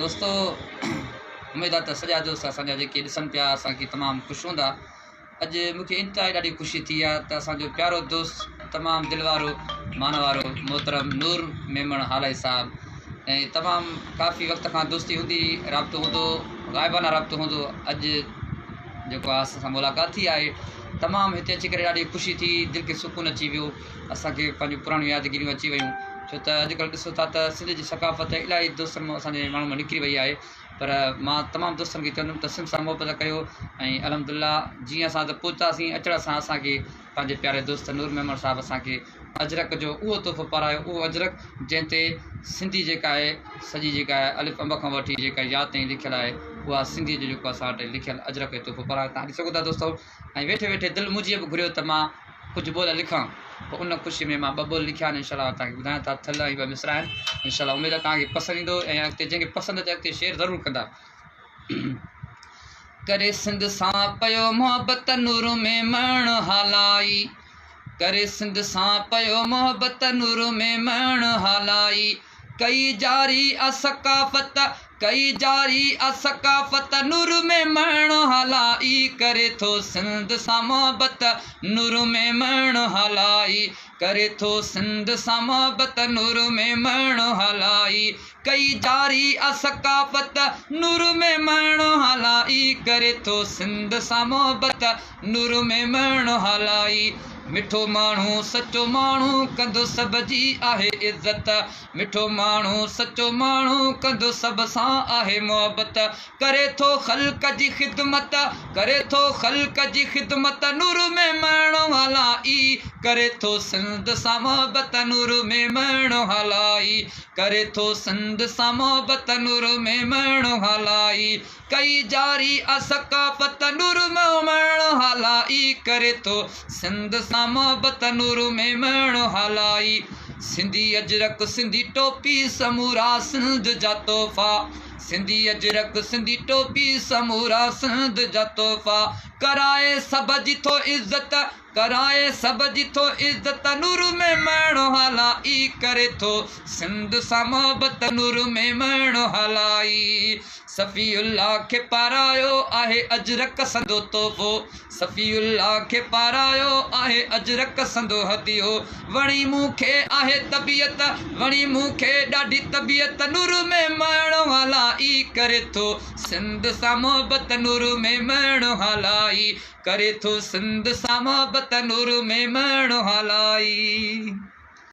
दोस्तों उम्मीद आहे त सॼा दोस्त असांजा जेके ॾिसनि पिया असांखे तमामु ख़ुशि हूंदा। अॼु मूंखे इंतिहाई ॾाढी ख़ुशी थी आहे त असांजो प्यारो दोस्त तमामु दिलि वारो मान वारो मोहतरम नूर मेमण हालाई साहब ऐं तमामु काफ़ी वक़्त खां दोस्ती हूंदी, राब्तो हूंदो, ग़ाइबाना राब्तो हूंदो। अॼु जेको आहे असां सां मुलाक़ात थी आहे, तमामु हिते अची करे ॾाढी ख़ुशी थी, दिलि खे सुकून अची वियो, असांखे पंहिंजूं पुराणियूं यादगिरियूं अची वियूं। छो त अॼुकल्ह ॾिसो था त सिंध जी सकाफ़त इलाही दोस्तनि मां असांजे माण्हुनि मां निकिरी वई आहे, पर मां तमामु दोस्तनि खे चवंदुमि त सिंध सां मुहबत कयो ऐं अलहमदिल्ला जीअं असां त पहुतासीं, अचण सां असांखे पंहिंजे प्यारे दोस्त नूर मेमण साहिबु असांखे अजरक जो उहो तोहफ़ो पारायो, उहो अजरक जंहिं ते सिंधी जेका आहे सॼी जेका आहे अलिफ अंब खां वठी जेका यादि ताईं लिखियलु आहे, उहा सिंधी जो जेको असां वटि लिखियलु अजरक जो तोहफ़ो पारायो। तव्हां ॾिसी सघो था दोस्तो। ऐं वेठे वेठे दिलि मुंहिंजी बि घुरियो त मां कुझु ॿोल लिखां, पोइ उन ख़ुशी में मां ॿ ॿोल लिखिया आहिनि। इनशाला तव्हांखे ॿुधायां था, थल ऐं ॿ मिसरा आहिनि। इनशाला उमेदु आहे तव्हांखे पसंदि ईंदो ऐं अॻिते जंहिंखे पसंदि अचे अॻिते शेयर ज़रूरु कंदा। करे सिंध सां पियो मोहबत नूर मेमण हालाई, करे सिंध सां पियो मोहबत नूर मेमण हालाई, कई जारी असकाफ़त कई जारी असकाफ़त नूर मेमण हलाई, करे थो सिंध सां मोहबत नूर मेमण हलाई, करे थो सिंध सां मोहबत नूर मेमण हलाई, कई जारी असकाफ़त नूर मेमण हलाई, करे थो सिंध सां मोहबत नूर मेमण हलाई। मिठो माण्हू सचो माण्हू कंदो सभ जी आहे इज़त, मिठो माण्हू सचो माण्हू कंदो सभ सां आहे मोहबत, करे थो ख़ल्क़ जी ख़िदमत करे थो ख़ल्क़ जी ख़िदमत नूर मेमण हलाई, करे थो सिंध सां मोहबत नूर मेमण हलाई, करे थो सिंध सां मोहबत नूर मेमण हलाई, कई जारी असकाफ़त नूर मेमण हलाई, करे थो सिंध सां मोहबत नूर मेमण हलाई। सिंधी अजरक सिंधी टोपी समूरा सिंध जा तोहफ़ा, सिंधी अजरक सिंधी टोपी समूरा सिंध जा तोहफ़ा, कराए सभ जी थो इज़त कराए सभ जी थो इज़त नूर मेमण हलाई, करे थो सिंध सां मोहबत नूर मेमण हलाई। सफ़ीउल्लाह खे पारायो आहे अजरक संदो तोहफ़ो, सफ़ीउल्लाह खे पारायो आहे अजरक संदो हदियो, वणी मूंखे आहे तबियत वणी मूंखे ॾाढी तबियत नूर मेमण हलाई, करे थो सिंध सां मोहबत नूर मेमण हलाई, करे थो सिंध सां मोहबत नूर मेमण हलाई।